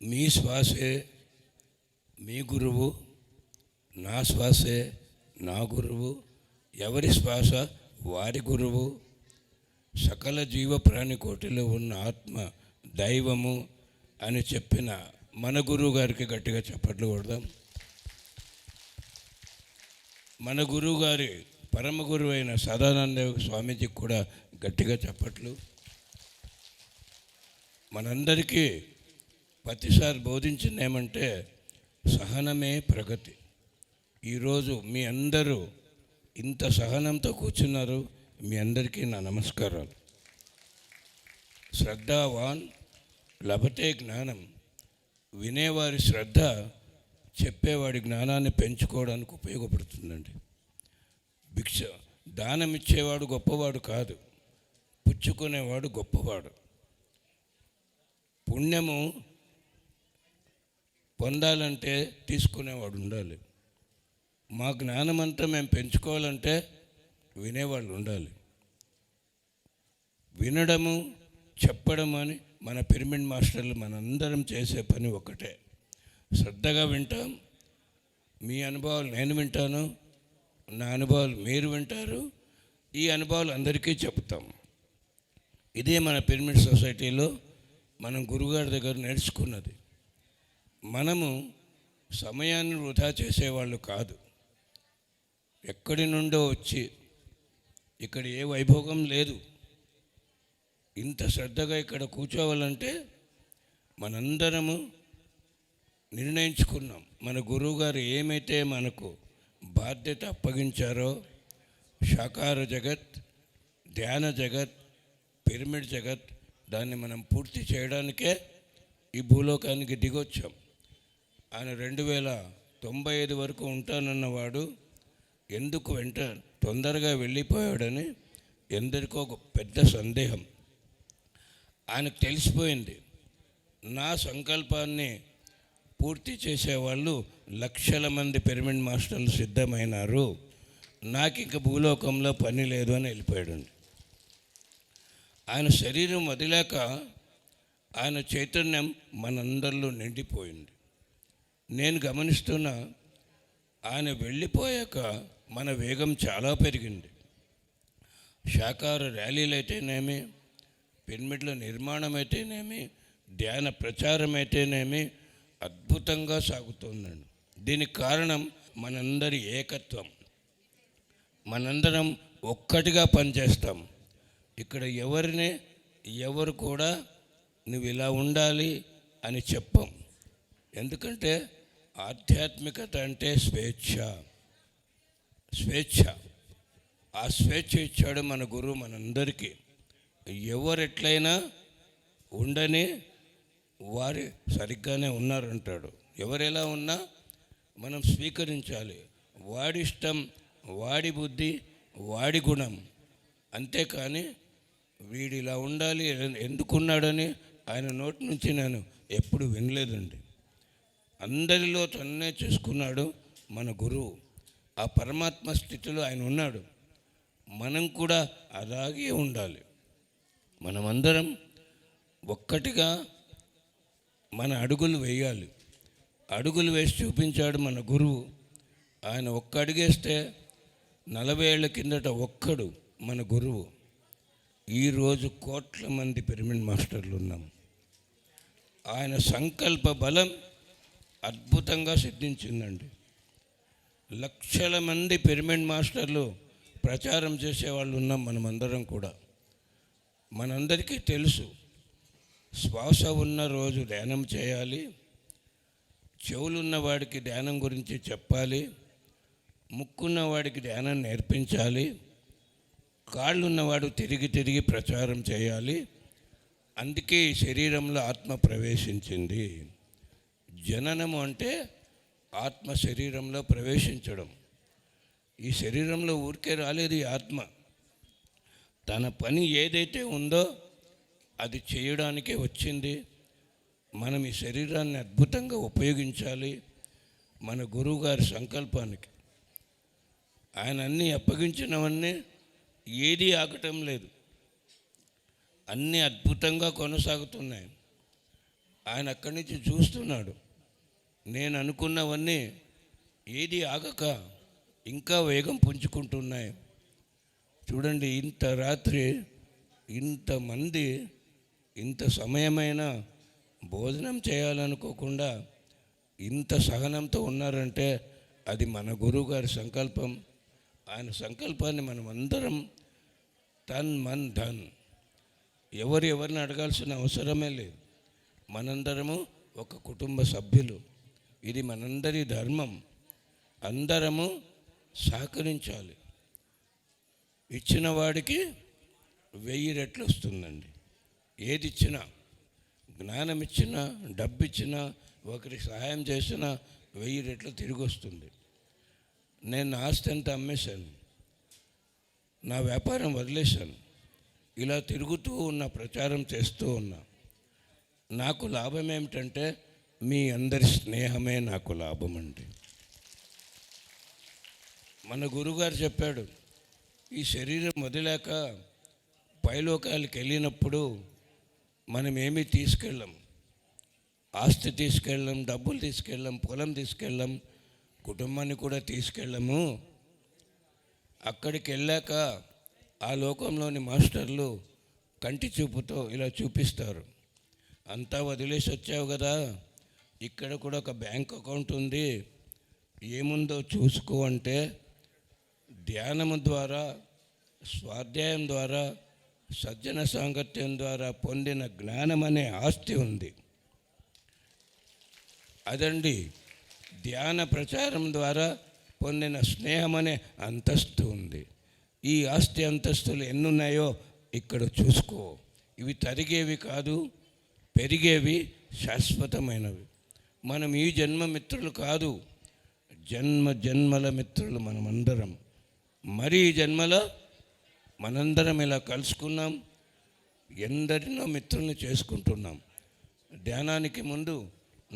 మీ శ్వాసే మీ గురువు, నా శ్వాసే నా గురువు, ఎవరి శ్వాస వారి గురువు, సకల జీవ ప్రాణికోటిలో ఉన్న ఆత్మ దైవము అని చెప్పిన మన గురువు గారికి గట్టిగా చప్పట్లు కొడదాం. మన గురువు గారి పరమ గురువు అయిన సదానంద స్వామీజీకి కూడా గట్టిగా చప్పట్లు. మనందరికీ ప్రతిసారి బోధించింది ఏమంటే సహనమే ప్రగతి. ఈరోజు మీ అందరూ ఇంత సహనంతో కూర్చున్నారు. మీ అందరికీ నా నమస్కారాలు. శ్రద్ధావాన్ లభతే జ్ఞానం. వినేవారి శ్రద్ధ చెప్పేవాడి జ్ఞానాన్ని పెంచుకోవడానికి ఉపయోగపడుతుందండి. దానం ఇచ్చేవాడు గొప్పవాడు కాదు, పుచ్చుకునేవాడు గొప్పవాడు. పుణ్యము పొందాలంటే తీసుకునేవాడు ఉండాలి. మా జ్ఞానం అంతా మేము పెంచుకోవాలంటే వినేవాళ్ళు ఉండాలి. వినడము చెప్పడం అని మన పిరమిడ్ మాస్టర్లు మనందరం చేసే పని ఒకటే. శ్రద్ధగా వింటాం. మీ అనుభవాలు నేను వింటాను, నా అనుభవాలు మీరు వింటారు. ఈ అనుభవాలు అందరికీ చెప్తాం. ఇదే మన పిరమిడ్ సొసైటీలో మనం గురుగారి దగ్గర నేర్చుకున్నది. మనము సమయాన్ని వృధా చేసేవాళ్ళు కాదు. ఎక్కడి నుండో వచ్చి ఇక్కడ ఏ వైభోగం లేదు. ఇంత శ్రద్ధగా ఇక్కడ కూర్చోవాలంటే మనందరము నిర్ణయించుకున్నాం. మన గురువుగారు ఏమైతే మనకు బాధ్యత అప్పగించారో, సాకార జగత్, ధ్యాన జగత్, పిరమిడ్ జగత్, దాన్ని మనం పూర్తి చేయడానికే ఈ భూలోకానికి దిగొచ్చాం. ఆయన 2095 వరకు ఉంటానన్నవాడు ఎందుకు తొందరగా వెళ్ళిపోయాడని ఎందరికో ఒక పెద్ద సందేహం. ఆయనకు తెలిసిపోయింది, నా సంకల్పాన్ని పూర్తి చేసేవాళ్ళు లక్షల మంది పిరమిడ్ మాస్టర్లు సిద్ధమైనారు, నాకు ఇంక భూలోకంలో పని లేదు అని వెళ్ళిపోయాడండి. ఆయన శరీరం వదిలాక ఆయన చైతన్యం మనందరిలో నిండిపోయింది. నేను గమనిస్తున్న ఆయన వెళ్ళిపోయాక మన వేగం చాలా పెరిగింది. శాకార ర్యాలీలు అయితేనేమి, పిరమిడ్ల నిర్మాణం అయితేనేమి, ధ్యాన ప్రచారం అయితేనేమి అద్భుతంగా సాగుతుందండి. దీనికి కారణం మనందరి ఏకత్వం. మనందరం ఒక్కటిగా పనిచేస్తాం. ఇక్కడ ఎవరు కూడా నువ్వు ఇలా ఉండాలి అని చెప్పం. ఎందుకంటే ఆధ్యాత్మికత అంటే స్వేచ్ఛ. ఆ స్వేచ్ఛ ఇచ్చాడు మన గురువు మనందరికీ. ఎవరెట్లయినా ఉండని, వారి సరిగ్గానే ఉన్నారంటాడు. ఎవరెలా ఉన్నా మనం స్వీకరించాలి. వాడి ఇష్టం, వాడి బుద్ధి, వాడి గుణం. అంతేకాని వీడిలా ఉండాలి ఎందుకున్నాడని ఆయన నోటి నుంచి నేను ఎప్పుడు వినలేదండి. అందరిలో తన్నే చేసుకున్నాడు మన గురువు. ఆ పరమాత్మ స్థితిలో ఆయన ఉన్నాడు. మనం కూడా అలాగే ఉండాలి. మనమందరం ఒక్కటిగా మన అడుగులు వేయాలి. అడుగులు వేసి చూపించాడు మన గురువు. ఆయన ఒక్క అడుగేస్తే 40 ఏళ్ల కిందట ఒక్కడు మన గురువు. ఈరోజు కోట్ల మంది పిరమిడ్ మాస్టర్లు ఉన్నాం. ఆయన సంకల్ప బలం అద్భుతంగా సిద్ధించిందండి. లక్షల మంది పిరమిడ్ మాస్టర్లు ప్రచారం చేసేవాళ్ళు ఉన్నాం మనమందరం కూడా. మనందరికీ తెలుసు, శ్వాస ఉన్న రోజు ధ్యానం చేయాలి, చెవులున్న వాడికి ధ్యానం గురించి చెప్పాలి, ముక్కున్న వాడికి ధ్యానం నేర్పించాలి, కాళ్ళున్నవాడు తిరిగి ప్రచారం చేయాలి. అందుకే ఈ శరీరంలో ఆత్మ ప్రవేశించింది. జననము అంటే ఆత్మ శరీరంలో ప్రవేశించడం. ఈ శరీరంలో ఊరికే రాలేదు ఈ ఆత్మ. తన పని ఏదైతే ఉందో అది చేయడానికే వచ్చింది. మనం ఈ శరీరాన్ని అద్భుతంగా ఉపయోగించాలి మన గురువుగారి సంకల్పానికి. ఆయన అన్నీ అప్పగించినవన్నీ ఏదీ ఆగటం లేదు, అన్నీ అద్భుతంగా కొనసాగుతున్నాయి. ఆయన అక్కడి నుంచి చూస్తున్నాడు. నేను అనుకున్నవన్నీ ఏది ఆగక ఇంకా వేగం పుంజుకుంటున్నాయి. చూడండి, ఇంత రాత్రి ఇంతమంది ఇంత సమయమైన భోజనం చేయాలనుకోకుండా ఇంత సహనంతో ఉన్నారంటే అది మన గురువు గారి సంకల్పం. ఆయన సంకల్పాన్ని మనం అందరం తన్ మన్ ధన్ ఎవరిని అడగాల్సిన అవసరమే లేదు. మనందరము ఒక కుటుంబ సభ్యులు. ఇది మనందరి ధర్మం. అందరము సహకరించాలి. ఇచ్చిన వాడికి 1000 రెట్లు వస్తుందండి. ఏది ఇచ్చినా, జ్ఞానం ఇచ్చినా, డబ్బు ఇచ్చినా, ఒకరికి సహాయం చేసినా 1000 రెట్లు తిరిగి వస్తుంది. నేను నా ఆస్తి అంతా అమ్మేశాను, నా వ్యాపారం వదిలేశాను, ఇలా తిరుగుతూ ఉన్న, ప్రచారం చేస్తూ ఉన్నా. నాకు లాభం ఏమిటంటే మీ అందరి స్నేహమే నాకు లాభం అండి. మన గురుగారు చెప్పాడు, ఈ శరీరం వదిలాక పైలోకాలకు వెళ్ళినప్పుడు మనం ఏమీ తీసుకెళ్ళం. ఆస్తి తీసుకెళ్ళం, డబ్బులు తీసుకెళ్ళం, పొలం తీసుకెళ్ళం, కుటుంబాన్ని కూడా తీసుకెళ్ళము. అక్కడికి వెళ్ళాక ఆ లోకంలోని మాస్టర్లు కంటి చూపుతో ఇలా చూపిస్తారు, అంతా వదిలేసి వచ్చావు కదా, ఇక్కడ కూడా ఒక బ్యాంక్ అకౌంట్ ఉంది, ఏముందో చూసుకో అంటే ధ్యానము ద్వారా, స్వాధ్యాయం ద్వారా, సజ్జన సాంగత్యం ద్వారా పొందిన జ్ఞానం అనే ఆస్తి ఉంది. అదండి ధ్యాన ప్రచారం ద్వారా పొందిన స్నేహం అనే అంతస్తు ఉంది. ఈ ఆస్తి అంతస్తులు ఎన్నున్నాయో ఇక్కడ చూసుకో. ఇవి తరిగేవి కాదు, పెరిగేవి, శాశ్వతమైనవి. మనం ఈ జన్మ మిత్రులు కాదు, జన్మ జన్మల మిత్రులు మనమందరం. మరి ఈ జన్మలో మనందరం ఇలా కలుసుకున్నాం, ఎందరినో మిత్రుల్ని చేసుకుంటున్నాం. ధ్యానానికి ముందు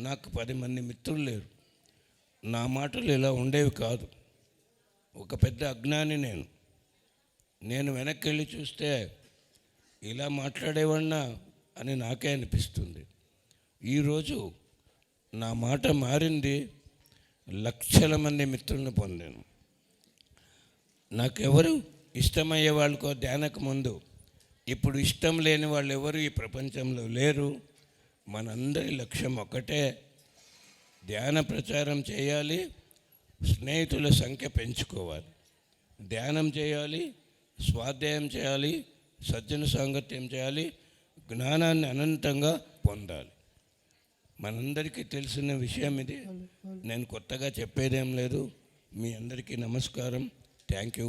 నాకు 10 మంది మిత్రులు లేరు. నా మాటలు ఇలా ఉండేవి కాదు. ఒక పెద్ద అజ్ఞాని నేను వెనక్కి వెళ్ళి చూస్తే ఇలా మాట్లాడేవాడినా అని నాకే అనిపిస్తుంది. ఈరోజు నా మాట మారింది. లక్షల మంది మిత్రులను పొందాను. నాకెవరు ఇష్టమయ్యే వాళ్ళకో ధ్యానకు ముందు, ఇప్పుడు ఇష్టం లేని వాళ్ళు ఎవరు ఈ ప్రపంచంలో లేరు. మనందరి లక్ష్యం ఒకటే, ధ్యాన ప్రచారం చేయాలి, స్నేహితుల సంఖ్య పెంచుకోవాలి, ధ్యానం చేయాలి, స్వాధ్యాయం చేయాలి, సజ్జన సాంగత్యం చేయాలి, జ్ఞానాన్ని అనంతంగా పొందాలి. మనందరికీ తెలిసిన విషయం ఇది. నేను కొత్తగా చెప్పేదేం లేదు. మీ అందరికీ నమస్కారం. Thank you.